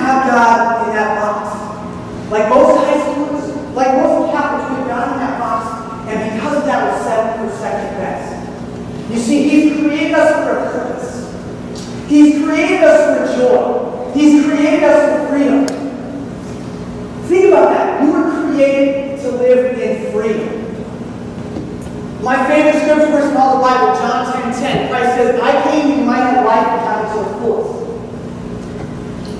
have God in that box. Like most high schoolers, like most Catholics, we have God in that box, and because of that, we're settling for second best. You see, He's created us for a purpose. He's created us for joy. He's created us for freedom. Think about that. You were created to live in freedom. My favorite scripture verse in all the Bible, John 10:10. Christ says, I came that you might have life and have it to the fullest.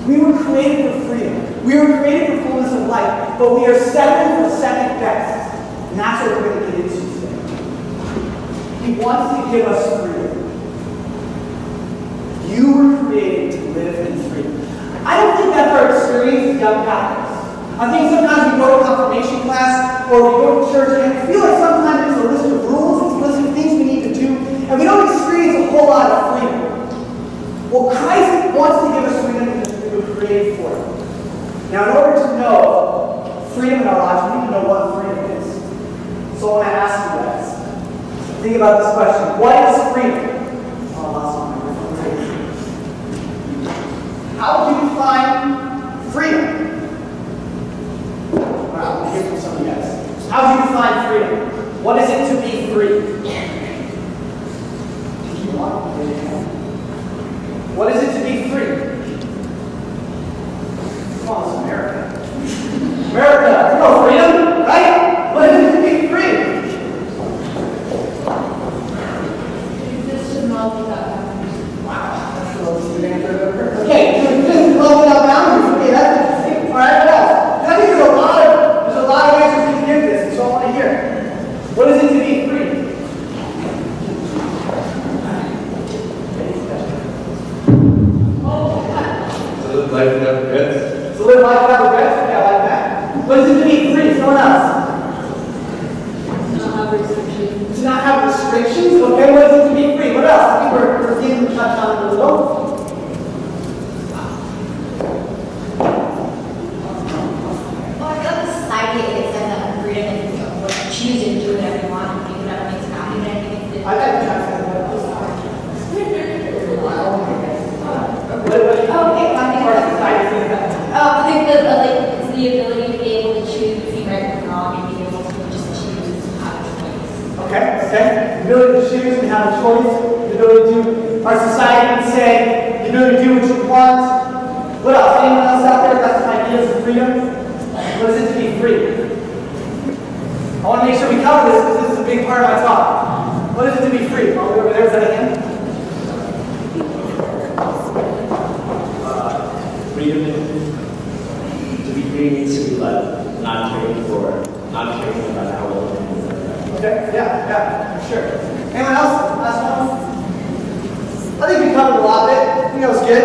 We were created for freedom. We were created for fullness of life, but we are settling for second best. And that's what we're going to get into today. He wants to give us freedom. You were created to live in freedom. I don't think that's our experience as young Catholics. I think sometimes we go to confirmation class or we go to church and we feel like sometimes it's a list of rules, it's a list of things we need to do, and we don't experience a whole lot of freedom. Well, Christ wants to give us freedom because we were created for it. Now, in order to know freedom in our lives, we need to know what freedom is. So I want to ask you guys, think about this question. What is freedom? Oh, I lost my microphone. How would you define freedom? I want to hear from some of you guys. How do you define freedom? What is it to be free? What is it to be free? Come on, it's America. America, no freedom, right? What is it to be free? Exist in love without boundaries. Wow, that's the lowest answer I've ever heard. Okay, to exist in love without boundaries. Okay, that's interesting. All right, what else? I think there's a lot of answers we can give this, so I want to hear it. What is it to be free? To live life without regrets. To live life without regrets? Okay, I like that. What is it to be free? Someone else? To not have restrictions. To not have restrictions? Okay, what is it to be free? What else? I think we're getting to touch on it a little. Choosing to do whatever you want and do whatever makes you happy, but I think it's I got to try to say what else. I think that it's the ability to be able to choose between right and wrong and be able to just choose and have a choice. Okay. The ability to choose and have a choice. The ability to, our society would say, the ability to do what you want. What else? Anyone else out there got some ideas of freedom? What is it to be free? I want to make sure we cover this because this is a big part of my talk. What is it to be free? Are we over there? Is that again? Freedom to be free means to be like not caring about how we're living. Okay, yeah, for sure. Anyone else? Last one? I think we covered a lot of it. I think that was good.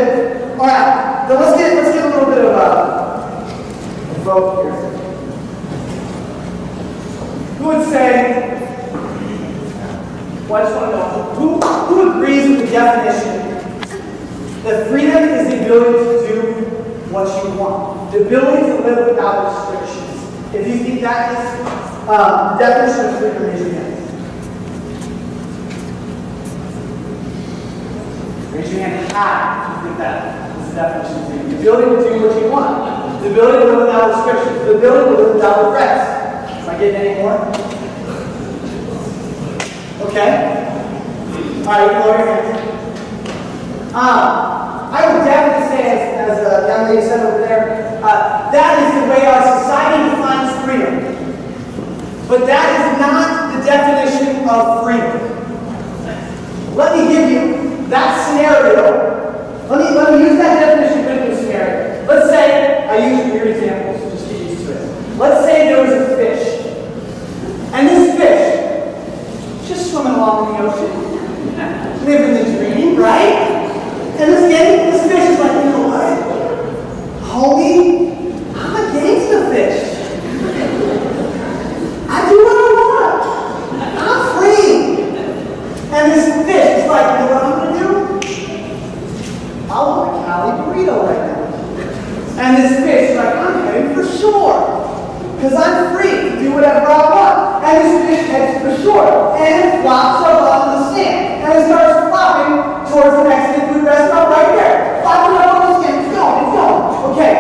All right, then let's get a little bit of a vote here. Who would say, well, I just want to know, who agrees with the definition that freedom is the ability to do what you want, the ability to live without restrictions? If you think that is the definition of freedom, raise your hand. Raise your hand high if you think that is the definition of freedom. The ability to do what you want, the ability to live without restrictions, the ability to live without regrets. Am I getting any more? Okay. All right, you can lower your hands. I would definitely say, as a young lady said over there, that is the way our society defines freedom. But that is not the definition of freedom. Let me give you that scenario. Let me use that definition with you scenario. Let's say, I use weird examples, so just get used to it. Let's say there was a fish. And this fish, just swimming along in the ocean, living the dream, right? And this fish is like, you know what? Homie, I'm a gangster fish. I do what I want. I'm free. And this fish is like, you know what I'm going to do? I want a Cali burrito right now. And this fish is like, I'm heading for shore. Because I'm free to do whatever I want. And this fish heads for shore. And it flops up onto the sand. And it starts flopping towards the Mexican food restaurant right there. Flopping up on the sand. It's going. Okay.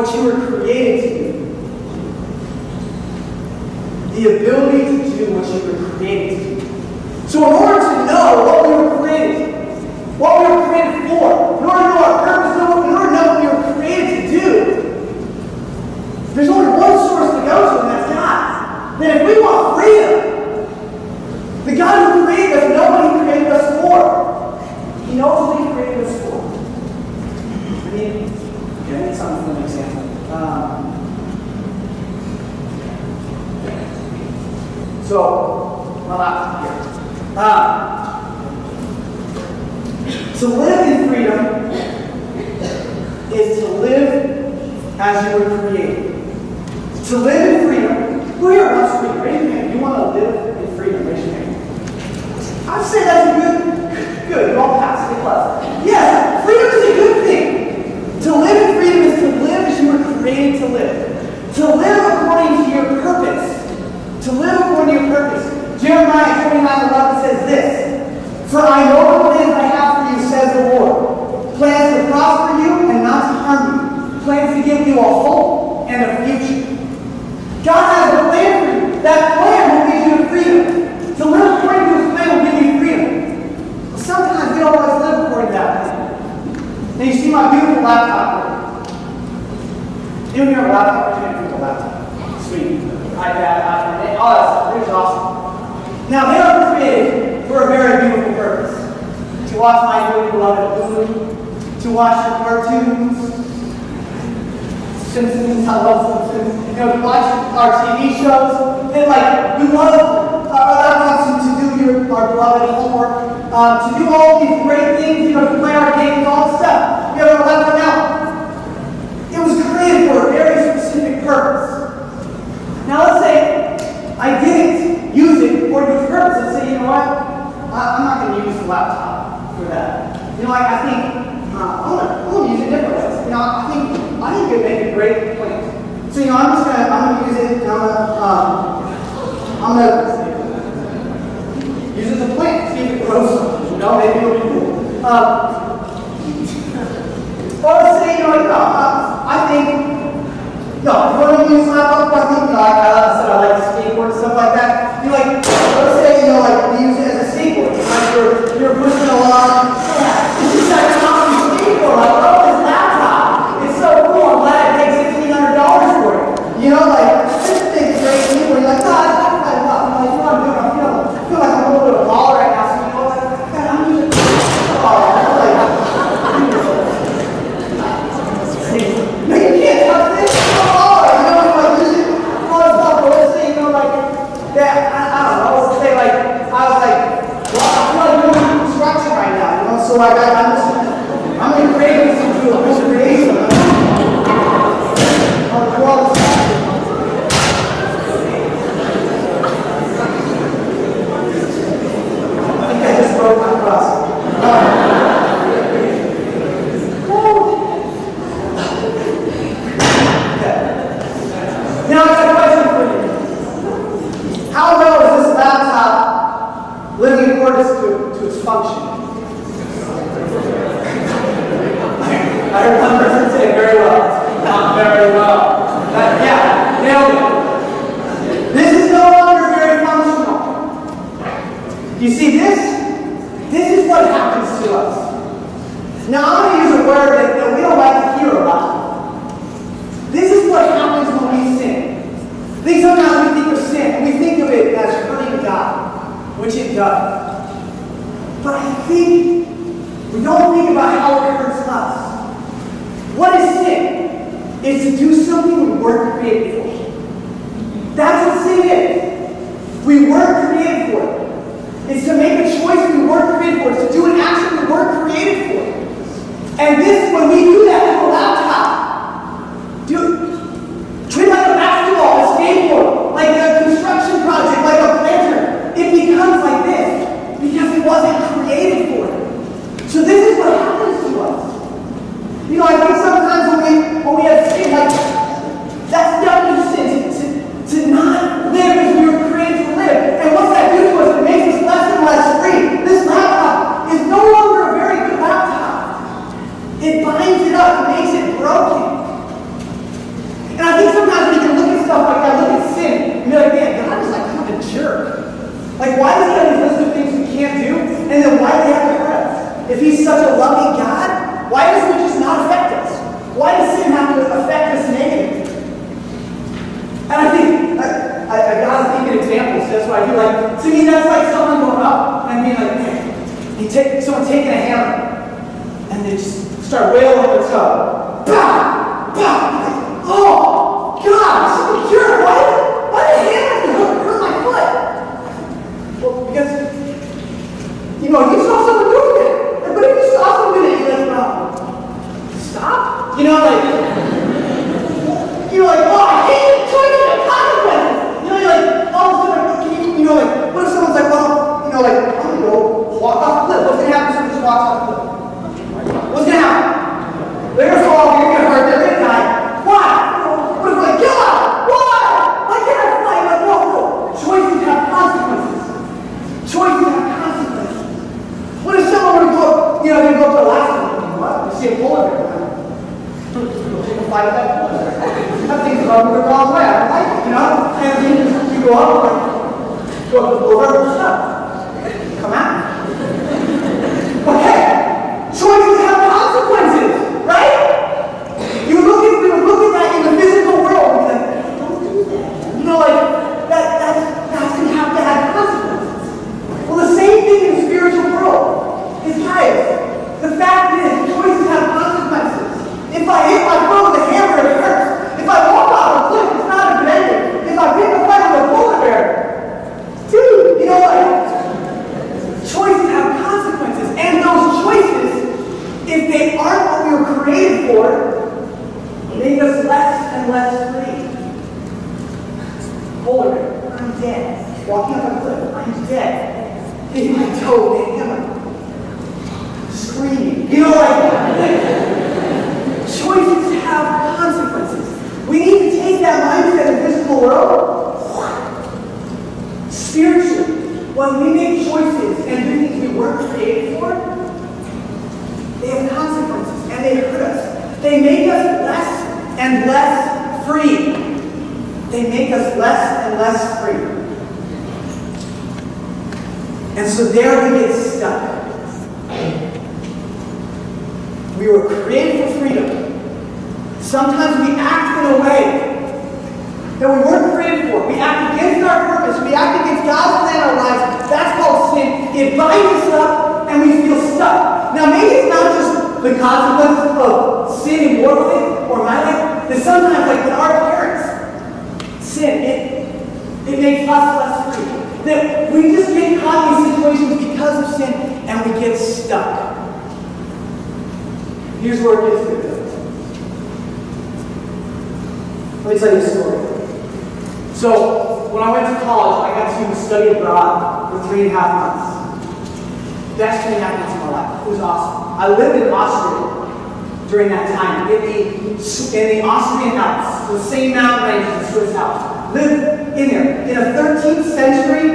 what you were created to do. The ability to do what you were created to do. So in order to know what we were created, what we were created for, in order to know our purpose, in order to know what we were created to do, there's only one source to go to, and that's God. Then if we want freedom, the God who created us knows what He created us for. He knows what He created us for. I need something for an example. So, my laptop here. To live in freedom is to live as you were created. To live in freedom, who here wants freedom? Raise your hand. You want to live in freedom? Raise your hand. I'd say that's a good. You all pass the class. Yes, freedom is a good thing. To live in freedom is to live as you were created to live. To live according to your purpose. To live according to your purpose. Jeremiah 29:11 says this: For I know the plans I have for you, says the Lord. Plans to prosper you and not to harm you. Plans to give you a hope and a future. God has a plan for you. That plan will give you freedom. To live according to His plan will give you freedom. But sometimes we don't always live according to that plan. Now you see my beautiful laptop here. You have a laptop? Raise your hand if you have a laptop. Sweet. iPad, iPhone, all that stuff. It's awesome. Now they are created for a very beautiful purpose. To watch my really beloved Hulu, to watch your cartoons, Simpsons, I love Simpsons, to watch our TV shows, and we love our laptops to do our beloved homework, to do all these great things, to play our games, all this stuff. We have our laptop now. It was created for a very specific purpose. Now let's say I didn't use it for its purpose. Let's say, you know what? I'm not going to use the laptop for that. I think I'm going to use it different ways. I think it could make a great plan. So, I'm going to use it, and I'm going to use it as a plant, see if it grows something. Maybe it'll be cool. Or let's say, I think, if you want to use laptop, I think, I like skateboard and stuff like that. Let's say, we use it as a skateboard. You're pushing along. It's just like an awesome skateboard. I love this laptop. It's so cool. I'm glad I paid $1,600 for it. This thing's great skateboard. You're like, it's not quite enough. I'm like, you know what I'm doing? I feel like I'm a little bit of a baller right now. So I'm using it. No, you can't touch this. So I'm going to create this into a visual creation. I think I just broke my cross. Now I got a question for you. How well is this laptop living in accordance to its function? I heard one person say very well. Not very well. Nailed it. This is no longer very functional. You see, this is what happens to us. Now, I'm going to use a word that we don't like to hear about. This is what happens when we sin. I think sometimes we think of sin, and we think of it as hurting God, which it does. But I think we don't think about how it hurts us. What is sin? It's to do something we weren't created for. That's what sin is. We weren't created for it. It's to make a choice we weren't created for. It's to do an action we weren't created for. And when we do that with a laptop, treat it like a basketball, a skateboard, like a construction project, like a planter, it becomes like this because it wasn't created for it. So this is what happens to us. I think sometimes when we have sin, that's definition sin, to not live as we were created to live. And what's that do to us? It makes us less and less free. This laptop is no longer a very good laptop. It binds it up. someone taking a hammer and they just start wailing on their toe. Bah! Bah! Oh, God, something cured. Why did the hammer hurt my foot? Well, because, you saw someone doing it. But if you saw someone doing it, you're like, well, stop? Oh, I hate it. So I don't have consequences. You're like, all of a sudden, what if someone's like, well, I'm going to go walk off the cliff. What's going to happen if someone just walks off the cliff? What's going to happen? They're going to fall, you're going to hurt, they're going to die. Why? What if we're like, kill out? Why? Why can't I fly? Like, no. Choices have consequences. Choices have consequences. What if someone were to go up, they go up to Alaska? What? You see a polar bear. Take a flight with that polar bear. That thing's about to go wrong way. I don't like it, And then you go up, go up the polar bear, stop. Come out. Okay. Choices have consequences, right? We would look at that in the physical world and be like, don't do that. That's going to have consequences. Well, the same thing in the spiritual world is, guys, the fact is, choices have consequences. If I hit my foot with a hammer, it hurts. If I walk off a cliff, it's not a good ending. If I pick a fight with a polar bear, dude, choices have consequences. And those choices, if they aren't what we were created for, make us less and less free. Polar bear, I'm dead. Walking up a cliff, I'm dead. Hitting my toe with a hammer. Screaming. Choices have consequences. We need to take that mindset in the physical world. Spiritually, when we make choices and do things we weren't created for, they have consequences and they hurt us. They make us less and less free. They make us less and less free. And so there we get stuck. We were created for freedom. Sometimes we act in a way that we weren't created for. We act against our purpose. We act against God's plan in our lives. That's called sin. It binds us up and we feel stuck. Now maybe it's not just the consequences of sin in your life or my life. That sometimes, like with our parents, sin, it makes us less free. That we just get caught in these situations because of sin and we get stuck. Here's where it gets good. Let me tell you a story. So, when I went to college, I got to study abroad for 3.5 months. Best 3.5 months of my life. It was awesome. I lived in Austria during that time, in the Austrian Alps, the same mountain range as the Swiss Alps. Lived in there, in a 13th century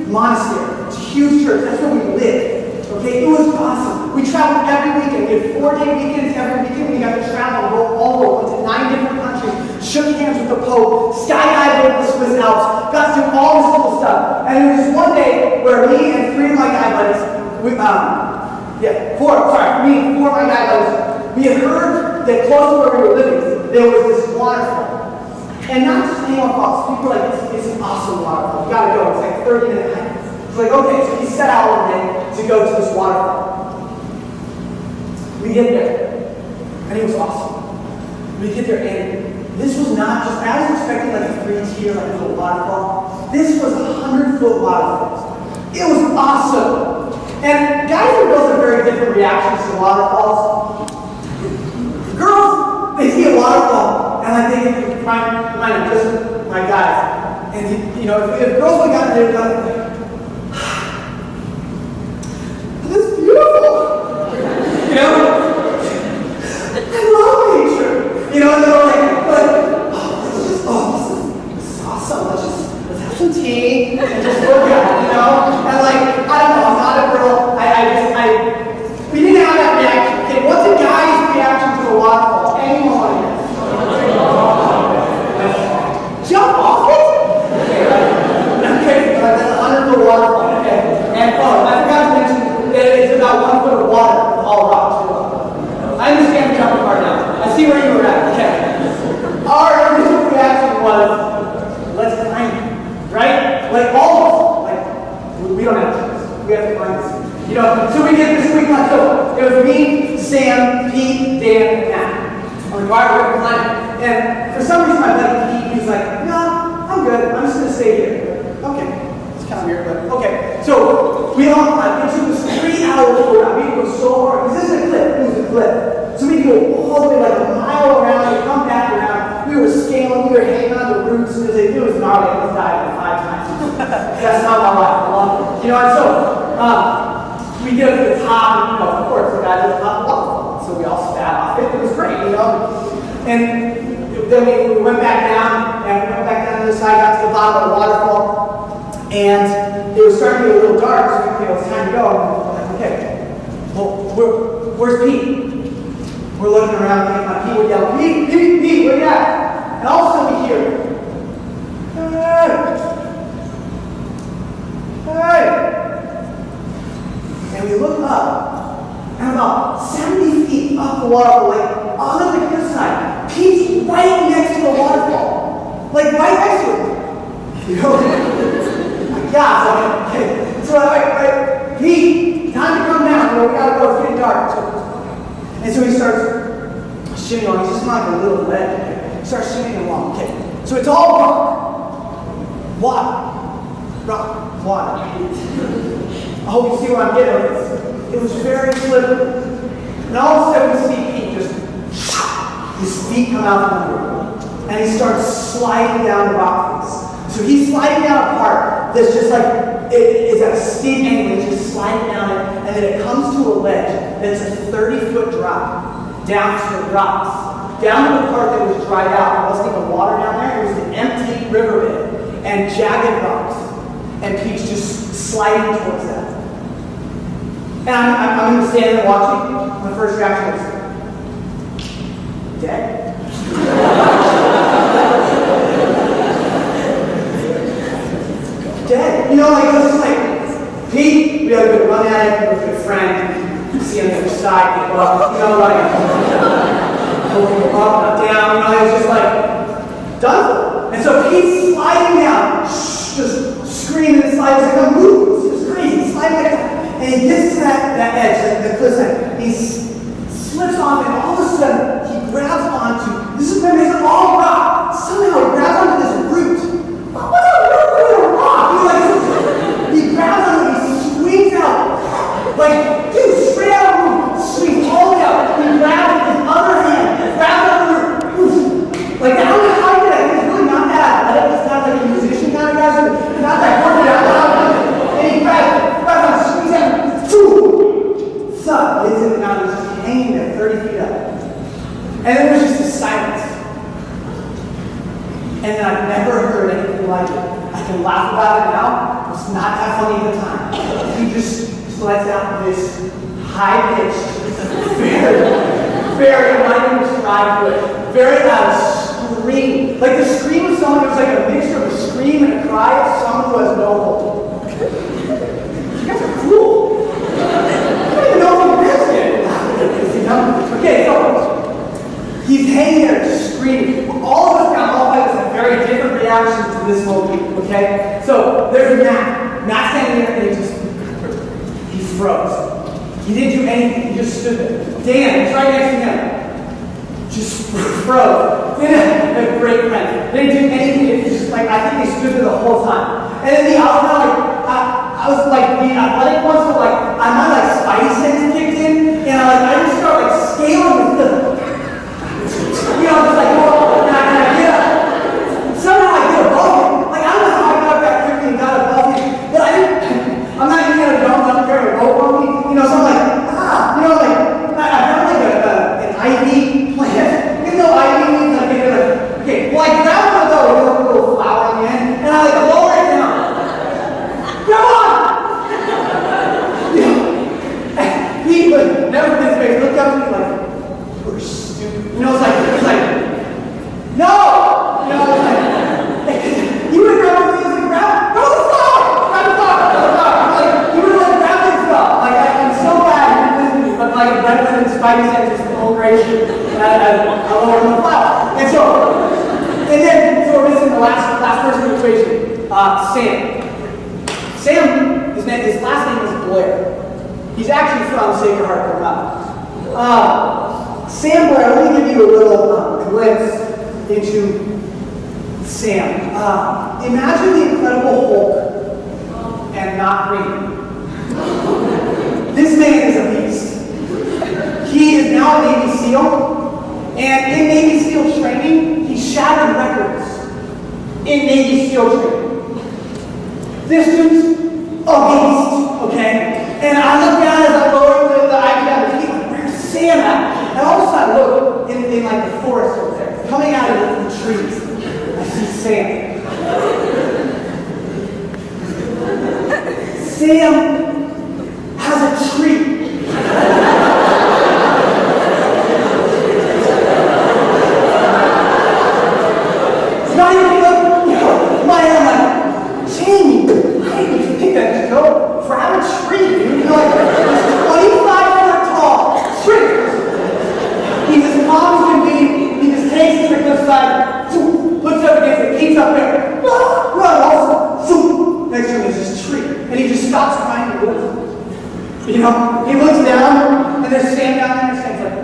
monastery. It's a huge church. That's where we lived. Okay, it was awesome. We traveled every weekend. We had 4-day weekends every weekend. We got to travel and go all over. Went to 9 different countries. Shook hands with the Pope. Skydived over the Swiss Alps. Got to do all this cool stuff. And there was one day where me and 3 of my guy buddies, four of my guy buddies, we had heard that close to where we were living, there was this waterfall. And not just any one falls. People were like, it's an awesome waterfall. You gotta go. It's like 30-minute hike. It's like, okay, so he set out one day to go to this waterfall. We get there, and it was awesome. We get there, and this was not just, I was expecting like a 3-tier, like a little waterfall. This was a 100-foot waterfall. It was awesome. And guys and girls have very different reactions to waterfalls. Girls, they see a waterfall, and like they get remind of just my guys. And if girls would have gotten there, done, this is beautiful. I love nature. And they're like, this is awesome. Let's have some tea and just work out, And like, I don't know, I'm not a girl. We didn't have that reaction. Okay, what's a guy's reaction to a waterfall? Anyone want to guess? Jump off it? Okay, that's a 100-foot waterfall. Okay, and I forgot to mention that it's about 1 foot of water with all rocks. I understand the jumping part now. I see where you were at. Okay. it was me, Sam, Pete, Dan, and Matt. I'm like, all right, we're gonna climb it. And for some reason, my buddy Pete, he's like, no, I'm good. I'm just gonna stay here. Okay. It's kind of weird, but okay. So we all climbed. It took us 3 hours to go down. We had to go so hard. Because this is a cliff. It was a cliff. So we had to go all the way like a mile around and come back around. We were scaling. We were hanging on the roots. It was gnarly. I almost died like 5 times. That's not my life. I love it. You know, and so we get up to the top, and of course, the guys at the top of the so we all spat off it. It was great, you know. And then we went back down, and we went back down to the side, got to the bottom of the waterfall, and it was starting to get a little dark, so it was time to go. And we're like, okay, well, where's Pete? We're looking around, and my Pete would yell, Pete, where you at? And all of a sudden we hear, hey! And we look up, and about 70 feet up the waterfall, like on the cliffside, Pete's right next to the waterfall. Like right next to it. You know? My God. Okay. So right, Pete, time to come down. We gotta go, it's getting dark. And so he starts shimmying along. He's just on like a little ledge. Okay? He starts shimmying along. Okay. So it's all rock. Rock, water. I hope you see where I'm getting at this. It was very slippery. And all of a sudden we see Pete just, his feet come out from under him. And he starts sliding down the rock face. So he's sliding down a part that's just like, it's at a steep angle, he's just sliding down it, and then it comes to a ledge that's a 30-foot drop down to the rocks. Down to the part that was dried out. There wasn't even water down there. It was an empty riverbed and jagged rocks. And Pete's just sliding towards that. And I'm going to stand there watching. My first reaction was, dead? Dead. You know, like, it was just like, Pete, we had a good run at it, we were a good friend, see on the other side, you know, like, up, down, you know, it was just like, done. And so Pete's sliding down, just screaming and sliding, like, no, move, it's just crazy, sliding like that. And he gets to that edge, the cliffside, he slips off, and all of a sudden, he grabs onto, this is when it's all rock, somehow he grabs onto this root. What's a rock? He grabs onto it, he swings out, like, dude, straight out of the root, swings all the way out. He grabs with his other hand, grabs onto the root, like, I don't know how he did that, he's really not that athletic, he's not like a musician kind of guy, so not that working out loud, and he grabs on, swings out, thud, hits it, and now he's just hanging there 30 feet up. And then there's just a silence. And then I've never heard anything like it. I can laugh about it now. It's not that funny at the time. He just lets out this high-pitched, very unidentified, very loud scream. Like the scream of someone who was like a mixture of a scream and a cry of someone who has no hope. You guys are cruel. I don't even know if I'm yet. Okay, so he's hanging there just screaming. All of us got all of us have very different reactions to this moment, okay? So there's Matt. Matt's standing there and he froze. He didn't do anything, he just stood there. Dan, he's right next to him. Just froze. They're great friends. They didn't do anything, it was just like, I think they stood there the whole time. And then the I was like, the athletic ones were like, my like spidey sense kicked in, and I just started like scaling with the, you know, just like, oh, and I get up. Somehow I get above him. Like, I don't know how I got up that quickly and got above him, but I'm not even gonna jump up there and rope on me, you know, so I'm like, you know, like, I have like an IV plant, even though IV means like, okay, well, I grabbed one of those with a little flower in the end, and I like lower it down. Come on! He would never his face, looked up at me like, you're stupid. You know, it's like, no! You know, it's like, he would grab me and grab the flower! Grab the flower! Like, he would like grab his stuff. Like, I'm so glad he didn't listen to me, but like, Brendan and Spidey said just full gracious, and I lowered him the flower. And then we're missing the last person in the equation, Sam. Sam, his last name is Blair. He's actually from Sacred Heart come up. Sam Blair, let me give you a little glimpse into Sam. Imagine the Incredible Hulk and not green. This man is a beast. He is now a Navy SEAL, and in Navy SEAL training, he shattered records in Navy SEAL training. This dude's a beast, okay? And I look down as I'm lowering the IPM, and he's like, where's Sam at? And all of a sudden I look in like the forest over there, coming out of the trees. I see Sam. Sam has a tree. It's not even like, my Jamie, hey, you think that just go grab a tree, dude? You're like, this 25-foot tall tree. He's as calm as can be. He just takes it to the cliffside, puts it up against it, keeps up there. Next to him is this tree. And he just stops crying and looks. You know, he looks down, and there's Sam down there, and Sam's like,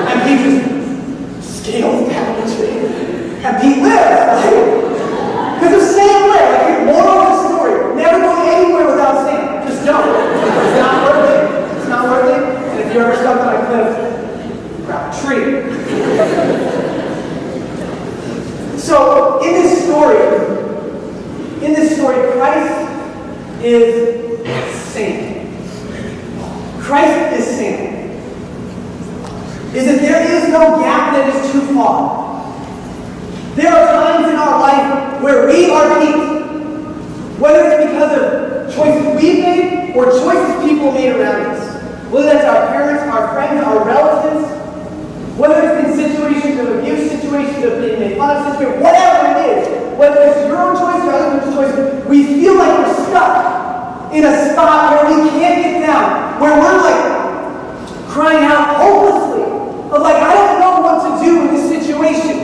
and he just scales down the tree. And he lives, right? Because of Sam Blair. Like, the moral of the story, never go anywhere without Sam. Just don't. It's not worth it. It's not worth it. And if you're ever stuck on a cliff, grab a tree. So, in this story, Christ is Sam. Christ is Sam. Is that there is no gap that is too far. There are times in our life where we are peaked, whether it's because of choices we've made or choices people made around us. Whether that's our parents, our friends, our relatives, whether it's in situations of abuse, situations of being made fun of, situations, whatever it is, whether it's your own choice or other people's choice, we feel like we're stuck in a spot where we can't get down, where we're like crying out hopelessly of like, I don't know what to do in this situation.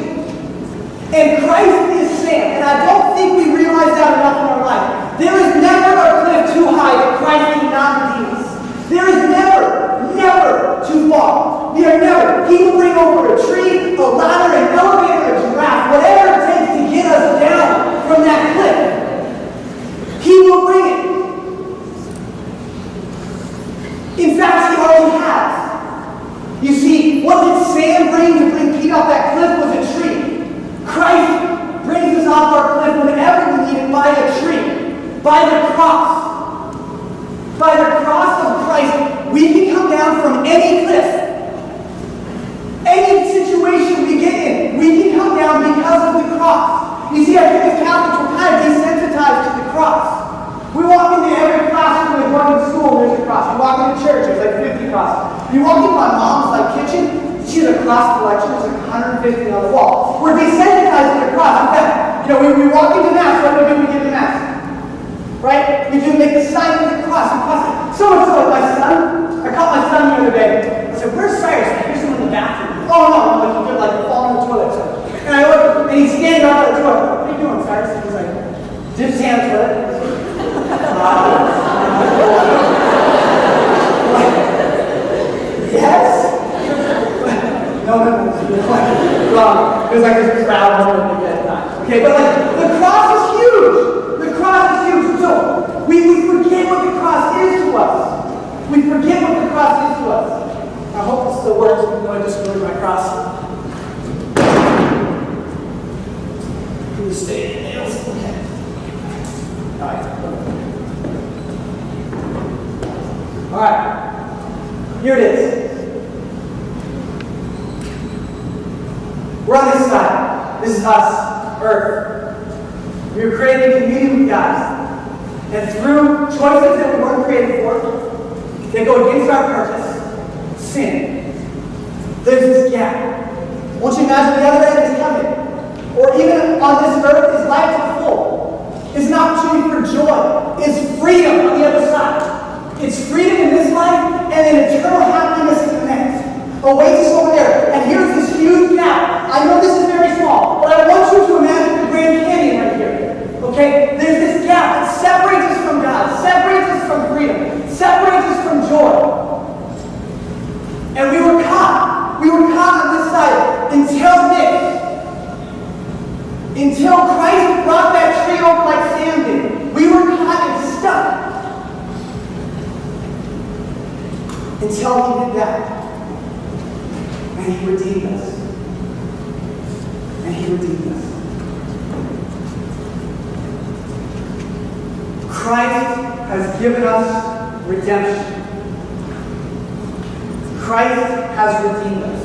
And Christ is Sam, and I don't think we realize that enough in our life. There is never a cliff too high that Christ cannot redeem us. There is never too far. We are never. He will bring over a tree, a ladder, an elevator, a giraffe, whatever it takes to get us down from that cliff. He will bring it. In fact, he already has. You see, what did Sam bring to bring Pete off that cliff was a tree. Christ brings us off our cliff whenever we need it by a tree, by the cross. By the cross of Christ, we can come down from any cliff. Any situation we get in, we can come down because of the cross. You see, I think as Catholics, we're kind of desensitized to the cross. We walk into every classroom, like going to school, there's a cross. You walk into church, there's like 50 crosses. You walk into my mom's kitchen, she has a cross collection, there's like 150 on the wall. We're desensitized to the cross. In fact, we walk into Mass, what do we do when we get to Mass? Right? We do make the sign of the cross. So-and-so, my son, I caught my son the other day. I said, where's Cyrus? I hear someone in the bathroom. Oh, no, he's like falling in the toilet. And I look, and he's standing up at the toilet. What are you doing, Cyrus? He's like, dip his hand in the toilet. Yes? No. Wrong. There's like this crowd moment to get that. Okay, but like, the cross is huge. The cross is huge. So, we forget what the cross is to us. We forget what the cross is to us. I hope this still works, even though I just ruined my cross. Who's staying nails? Okay. Alright. Here it is. We're on this side. This is us, Earth. We were created in community with God. And through choices that we weren't created for, that go against our purpose, sin, there's this gap. Won't you imagine the other end is heaven? Or even on this earth is life to the full. It's an opportunity for joy. It's freedom on the other side. It's freedom in this life and an eternal happiness in the next. Awaits us over there. And here's this huge gap. I know this is very small, but I want you to imagine the Grand Canyon right here. Okay? There's this gap that separates us from God, separates us from freedom, that. And he redeemed us. And he redeemed us. Christ has given us redemption. Christ has redeemed us.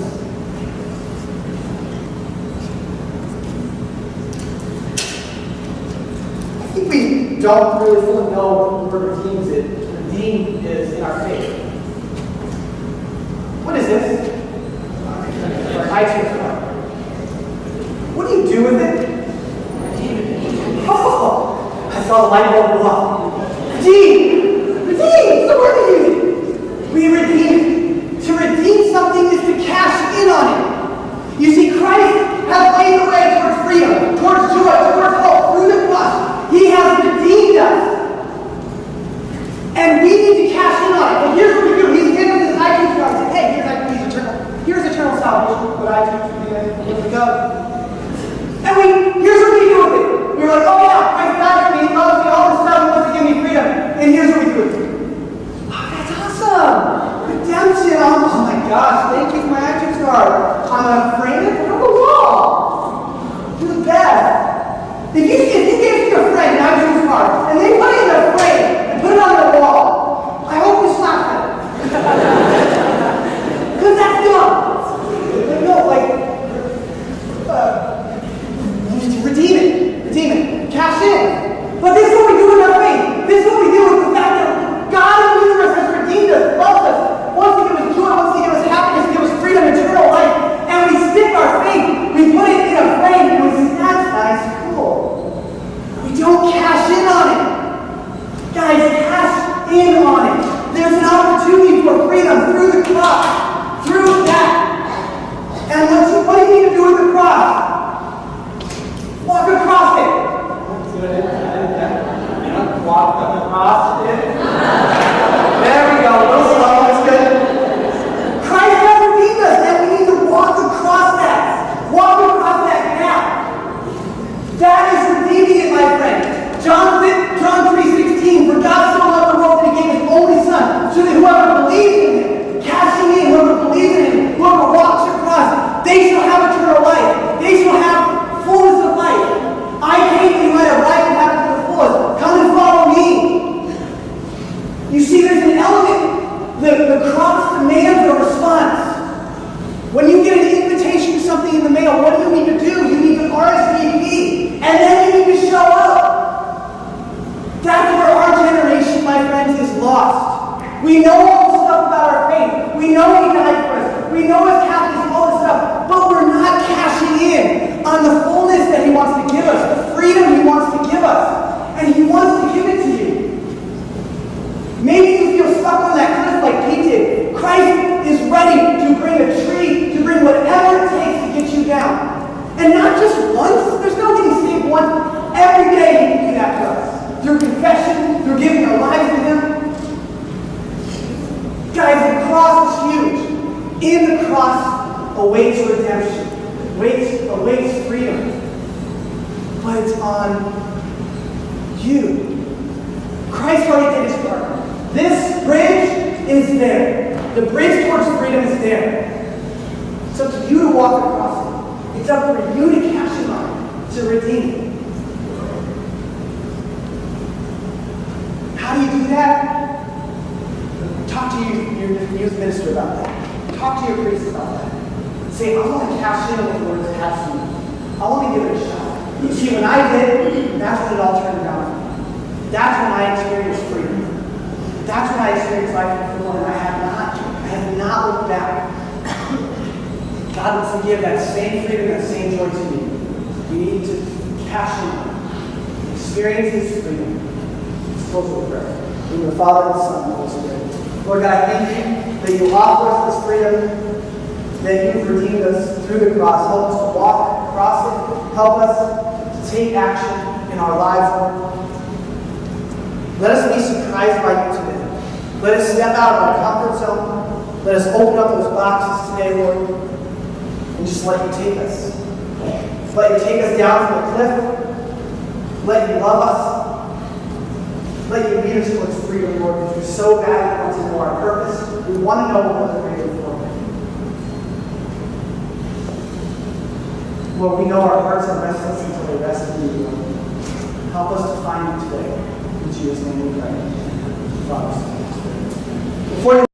I think we don't really fully know what the word redeemed is in our faith. What is this? Our iTunes card. What do you do with it? Oh, I saw the light bulb go off. Redeem! Redeem! It's the word we use. We redeem it. To redeem something is to cash in on it. You see, Christ has laid the way towards freedom, towards joy, towards hope, through the cross. He has redeemed us. And we need to cash in on it. And here's what we do. He's given us his iTunes card. He said, hey, here's eternal salvation. What iTunes would be there. Here we go. And here's what we do with it. We're like, oh yeah, Christ died for me, he loves me, all this stuff, he wants to give me freedom. And here's what we do with it. Oh, that's awesome. Redemption. Oh my gosh, thank you for my iTunes card. I'm going to frame it on the wall. You're the best. If you gave to your friend an iTunes card, and they put it in a frame, and put it on the wall, I hope you slap them. Because that's dumb. No, redeem it. Redeem it. Cash in. But this is what we do with our faith. This is what we do with the fact that God in the universe has redeemed us, loves us, wants to give us joy, wants to give us happiness, give us freedom, eternal life. And we stick our faith, we put it in a frame, and we say, that's nice, cool. We don't cash in on it. Guys, cash in on it. There's an opportunity for freedom through the cross, through that. And what do you need to do with the cross? Walk across it. Walk across it. There we go. A little slow. That's good. Christ has redeemed us, and we need to walk across that. Walk across that gap. That is redeeming it, my friend. John 3:16. For God so loved the world that he gave his only Son, so that whoever believes in him, cashing in, whoever believes in him, whoever walks across, they shall have eternal life. They shall have fullness of life. I came that you might have life and have it to the fullest. Come and follow me. You see, there's an element. The cross demands a response. When you get an invitation to something in the mail, what do you need to do? You need to RSVP. And then you need to show up. That's where our generation, my friends, is lost. We know all the stuff about our faith. We know he died for us. We know his Catholics, all this stuff. But we're not cashing in on the fullness that he wants to give us, the freedom he wants to give us. And he wants to give it to you. Maybe you feel stuck on that cliff like Pete did. Christ is ready to bring a tree, to bring whatever it takes to get you down. And not just once. There's no getting saved once. Every day he can do that for us. Through confession, through giving our lives to him. Guys, the cross is huge. In the cross awaits redemption. Awaits freedom. But it's on you. Christ already did his part. This bridge is there. The bridge towards freedom is there. It's up to you to walk across it. It's up for you to cash in on it, to redeem it. How do you do that? Talk to your youth minister about that. Talk to your priest about that. Say, I want to cash in on what the Lord has cast in me. I want to give it a shot. You see, when I did, that's when it all turned around. That's when I experienced freedom. That's when I experienced life in the Lord, and I have not looked back. God wants to give that same freedom, that same joy to you. You need to cash in, experience His freedom. Let's close with prayer. In the name of the Father, and the Son, and the Holy Spirit. Lord God, I thank you that you offer us this freedom, that you've redeemed us through the cross. Help us to walk across it. Help us to take action in our lives, Lord. Let us be surprised by you today. Let us step out of our comfort zone. Let us open up those boxes today, Lord, and just let you take us. Let you take us down from the cliff. Let you love us. Let you lead us towards freedom, Lord, because we so badly want to know our purpose. We want to know what the freedom Lord, we know our hearts are restless until they rest in you, Lord. Help us to find you today. In Jesus' name we pray. Father, Son, and Spirit. Before you